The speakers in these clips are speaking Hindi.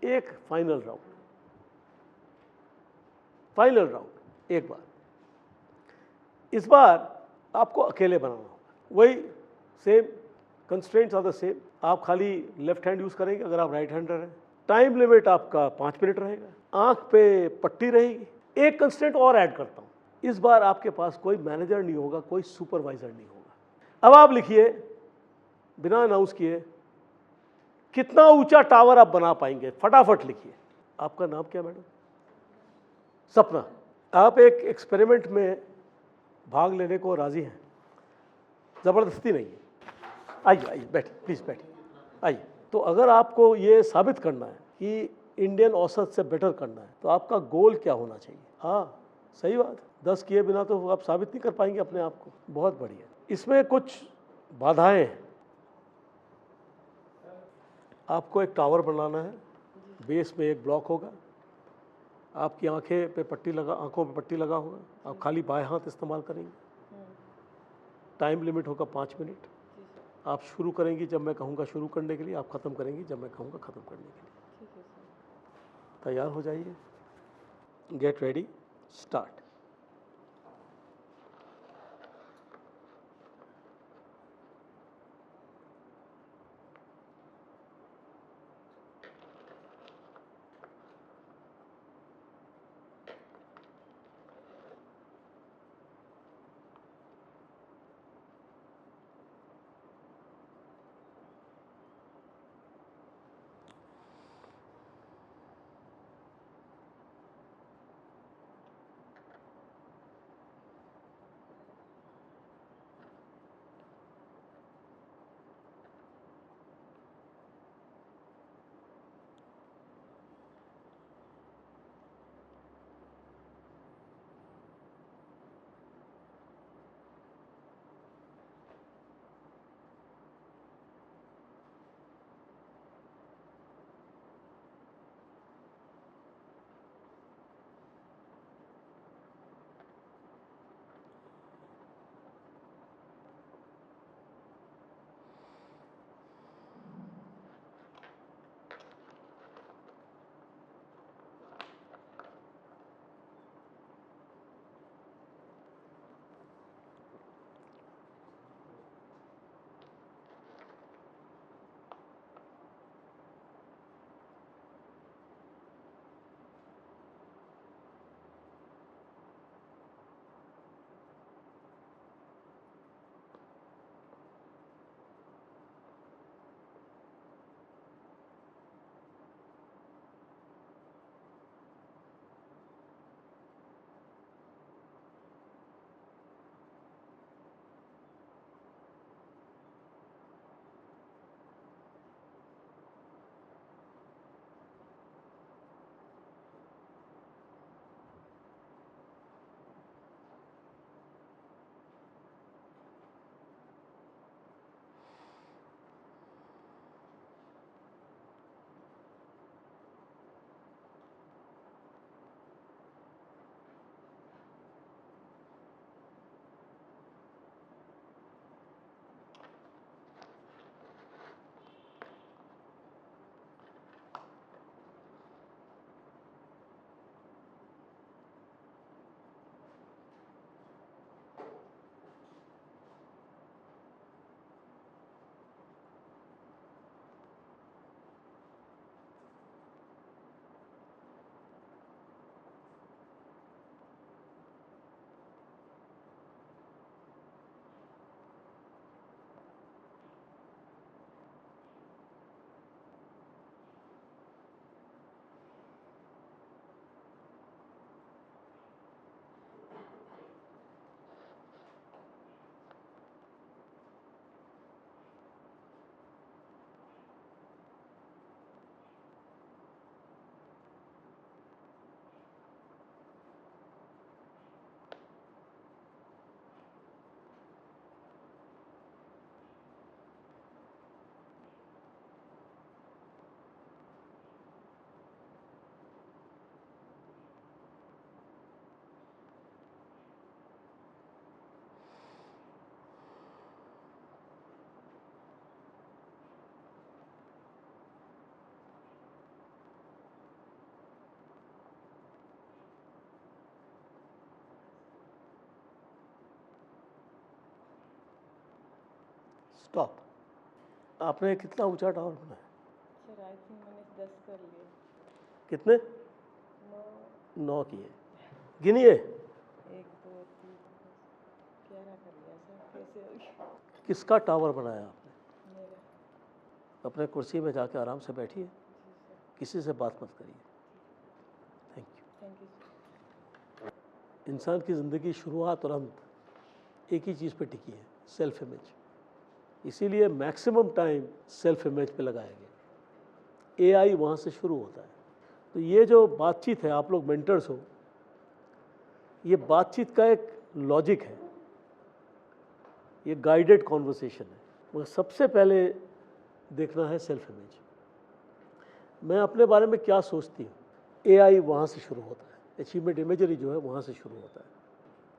एक फाइनल राउंड एक बार। इस बार आपको अकेले बनाना होगा, वही same constraints are the same. आप खाली लेफ्ट हैंड यूज करेंगे अगर आप राइट हैंडर हैं। टाइम लिमिट आपका 5 मिनट रहेगा, आंख पे पट्टी रहेगी। एक कंस्ट्रेंट और ऐड करता हूं, इस बार आपके पास कोई मैनेजर नहीं होगा, कोई सुपरवाइजर नहीं होगा। अब आप लिखिए बिना अनाउंस किए कितना ऊंचा टावर आप बना पाएंगे, फटाफट लिखिए। आपका नाम क्या मैडम? सपना। आप एक एक्सपेरिमेंट में भाग लेने को राजी हैं? जबरदस्ती नहीं है। आइए आइए बैठिए, प्लीज बैठिए, आइए। तो अगर आपको ये साबित करना है कि इंडियन औसत से बेटर करना है तो आपका गोल क्या होना चाहिए? हाँ सही बात, 10 किए बिना तो आप साबित नहीं कर पाएंगे अपने आप को। बहुत बढ़िया। इसमें कुछ बाधाएं हैं। आपको एक टावर बनाना है, बेस में एक ब्लॉक होगा, आपकी आंखों पे पट्टी लगा होगा, आप खाली बाएं हाथ इस्तेमाल करेंगे। टाइम लिमिट होगा 5 मिनट। आप शुरू करेंगी जब मैं कहूँगा शुरू करने के लिए, आप ख़त्म करेंगी जब मैं कहूँगा ख़त्म करने के लिए। तैयार हो जाइए। Get ready, start. स्टॉप। आपने कितना ऊंचा टावर बनाया? सर आई थिंक मैंने 10 कर लिए। कितने? 9। 9 किए। गिनिए। 1 2 3 11 कर लिया सर, कैसे हो गया? किसका टावर बनाया आपने? मेरा। अपने कुर्सी में जाके आराम से बैठिए, जी सर। किसी से बात मत करिए। Thank you. Thank you sir. इंसान की ज़िंदगी शुरुआत और अंत एक ही चीज़ पे टिकी है, सेल्फ इमेज। इसीलिए मैक्सिमम टाइम सेल्फ इमेज पे लगाया गया। एआई वहाँ से शुरू होता है। तो ये जो बातचीत है, आप लोग मेंटर्स हो, ये बातचीत का एक लॉजिक है, ये गाइडेड कॉन्वर्सेशन है। मगर सबसे पहले देखना है सेल्फ इमेज। मैं अपने बारे में क्या सोचती हूँ, एआई वहाँ से शुरू होता है। अचीवमेंट इमेजरी जो है वहाँ से शुरू होता है।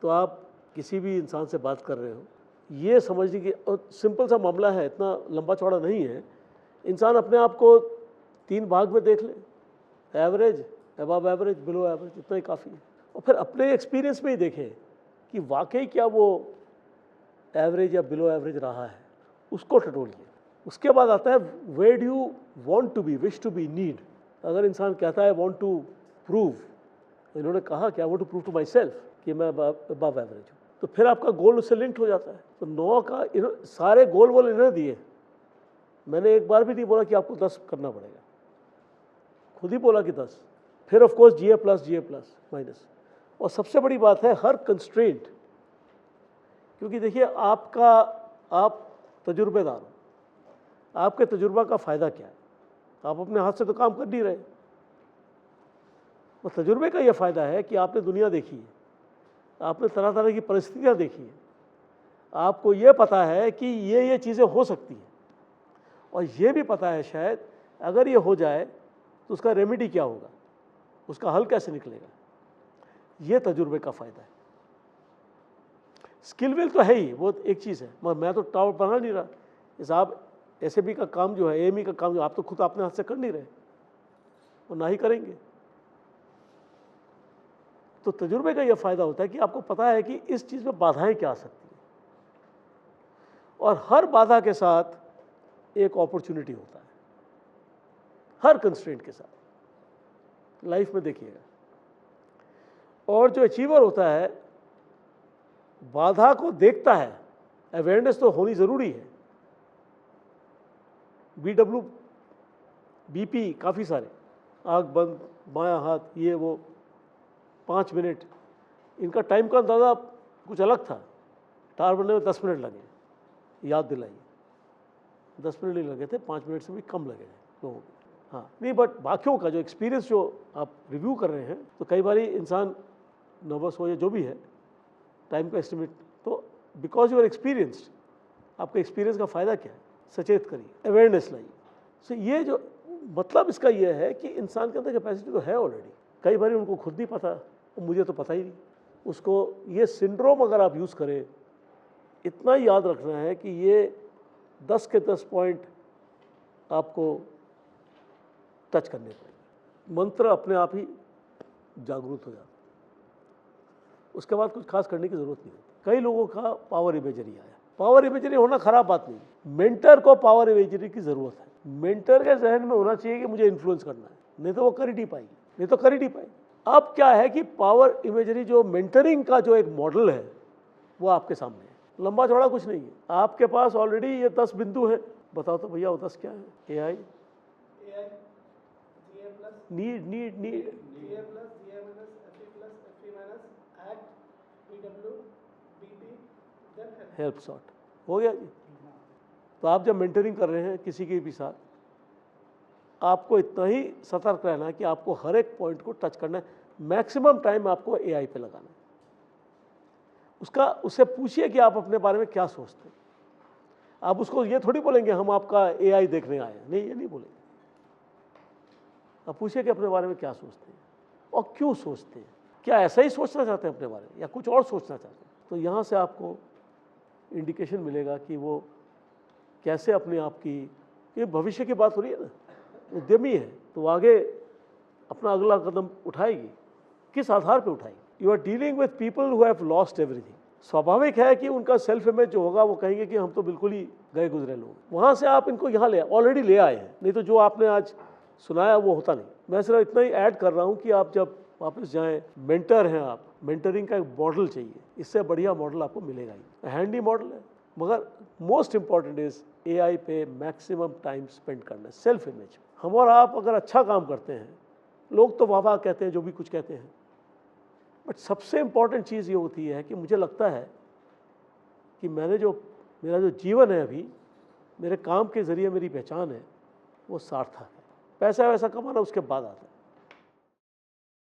तो आप किसी भी इंसान से बात कर रहे हो, ये समझने की, और सिंपल सा मामला है, इतना लंबा चौड़ा नहीं है। इंसान अपने आप को 3 भाग में देख ले, average, above average, below average, इतना ही काफ़ी है। और फिर अपने एक्सपीरियंस में ही देखें कि वाकई क्या वो एवरेज या बिलो एवरेज रहा है, उसको टटोलिए। उसके बाद आता है where do you want to be, wish to be, need. अगर इंसान कहता है वांट टू प्रूव, इन्होंने कहा कि I want to prove to myself कि मैं अबव एवरेज हूँ, तो फिर आपका गोल उससे लिंक्ड हो जाता है। तो 9 का सारे गोल वोल इन्होंने दिए। मैंने एक बार भी नहीं बोला कि आपको 10 करना पड़ेगा, खुद ही बोला कि 10। फिर of course GA plus minus. और सबसे बड़ी बात है हर कंस्ट्रेंट, क्योंकि देखिए आप तजुर्बेदार हो, आपके तजुर्बा का फ़ायदा क्या है? आप अपने हाथ से तो काम कर नहीं रहे। और तजुर्बे का यह फ़ायदा है कि आपने दुनिया देखी है, आपने तरह तरह की परिस्थितियाँ देखी हैं, आपको ये पता है कि ये चीज़ें हो सकती हैं, और ये भी पता है शायद अगर ये हो जाए तो उसका रेमेडी क्या होगा, उसका हल कैसे निकलेगा। ये तजुर्बे का फ़ायदा है। स्किल विल तो है ही, वो एक चीज़ है, मगर मैं तो टावर बना नहीं रहा। इस आप SAP का काम जो है, AME का काम जो आप तो खुद अपने हाथ से कर नहीं रहे, और ना ही करेंगे। तो तजुर्बे का यह फ़ायदा होता है कि आपको पता है कि इस चीज़ में बाधाएं क्या आ सकती हैं, और हर बाधा के साथ एक अपॉर्चुनिटी होता है, हर कंस्ट्रेंट के साथ। लाइफ में देखिएगा। और जो अचीवर होता है बाधा को देखता है, अवेयरनेस तो होनी ज़रूरी है। BW BP काफ़ी सारे, आँख बंद, बायां हाथ, ये वो, 5 मिनट, इनका टाइम का अंदाज़ा कुछ अलग था। टावर बनने में 10 मिनट लगे, याद दिलाइए। 10 मिनट नहीं लगे थे, 5 मिनट से भी कम लगे लोगों को। हाँ नहीं, बट बाकियों का जो एक्सपीरियंस जो आप रिव्यू कर रहे हैं, तो कई बार इंसान नर्वस हो या जो भी है, टाइम का एस्टिमेट, तो बिकॉज यू आर एक्सपीरियंस्ड, आपका एक्सपीरियंस का फ़ायदा क्या है, सचेत करिए, अवेयरनेस लाइए। सो ये जो मतलब इसका ये है कि इंसान के अंदर कैपेसिटी तो है ऑलरेडी। कई बार उनको खुद नहीं पता, मुझे तो पता ही नहीं। उसको ये सिंड्रोम अगर आप यूज़ करें, इतना ही याद रखना है कि ये 10 के 10 पॉइंट आपको टच करने पड़ेंगे। मंत्र अपने आप ही जागरूक हो जाता है, उसके बाद कुछ खास करने की ज़रूरत नहीं होती। कई लोगों का पावर इमेजरी आया। पावर इमेजरी होना खराब बात नहीं, मेंटर को पावर इमेजरी की ज़रूरत है। मेंटर के जहन में होना चाहिए कि मुझे इन्फ्लुएंस करना है, नहीं तो वो कर ही नहीं पाएगी, नहीं तो कर ही नहीं पाएगी। अब क्या है कि पावर इमेजरी जो मेंटरिंग का जो एक मॉडल है वो आपके सामने है। लंबा चौड़ा कुछ नहीं है, आपके पास ऑलरेडी ये 10 बिंदु है। बताओ तो भैया वो 10 क्या है? AI, नीड, हेल्प सॉर्ट हो गया जी। तो आप जब मेंटरिंग कर रहे हैं किसी के भी साथ, आपको इतना ही सतर्क रहना है कि आपको हर एक पॉइंट को टच करना है। मैक्सिमम टाइम आपको AI पे लगाना है। उससे पूछिए कि आप अपने बारे में क्या सोचते हैं। आप उसको ये थोड़ी बोलेंगे हम आपका AI देखने आए हैं, नहीं, ये नहीं बोलेंगे। आप पूछिए कि अपने बारे में क्या सोचते हैं और क्यों सोचते हैं, क्या ऐसा ही सोचना चाहते हैं अपने बारे में या कुछ और सोचना चाहते हैं। तो यहाँ से आपको इंडिकेशन मिलेगा कि वो कैसे अपने आप की, ये भविष्य की बात हो रही है ना, उद्यमी है तो आगे अपना अगला कदम उठाएगी। किस आधार पे उठाएगी? You are dealing with people who have lost everything. स्वाभाविक है कि उनका सेल्फ इमेज जो होगा वो कहेंगे कि हम तो बिल्कुल ही गए गुजरे लोग, वहाँ से आप इनको यहाँ ऑलरेडी ले आए हैं, नहीं तो जो आपने आज सुनाया वो होता नहीं। मैं सिर्फ इतना ही ऐड कर रहा हूँ कि आप जब वापस जाएं, मेंटर हैं आप, मेंटरिंग का एक मॉडल चाहिए, इससे बढ़िया मॉडल आपको मिलेगा ही। हैंडी मॉडल है, मगर मोस्ट इंपॉर्टेंट इज AI पे मैक्सिमम टाइम स्पेंड करना, सेल्फ इमेज। हम और आप अगर अच्छा काम करते हैं, लोग तो वाह वाह कहते हैं, जो भी कुछ कहते हैं, बट सबसे इम्पॉर्टेंट चीज़ ये होती है कि मुझे लगता है कि मेरा जो जीवन है अभी, मेरे काम के ज़रिए मेरी पहचान है, वो सार्थक है। पैसा वैसा कमाना उसके बाद आता है।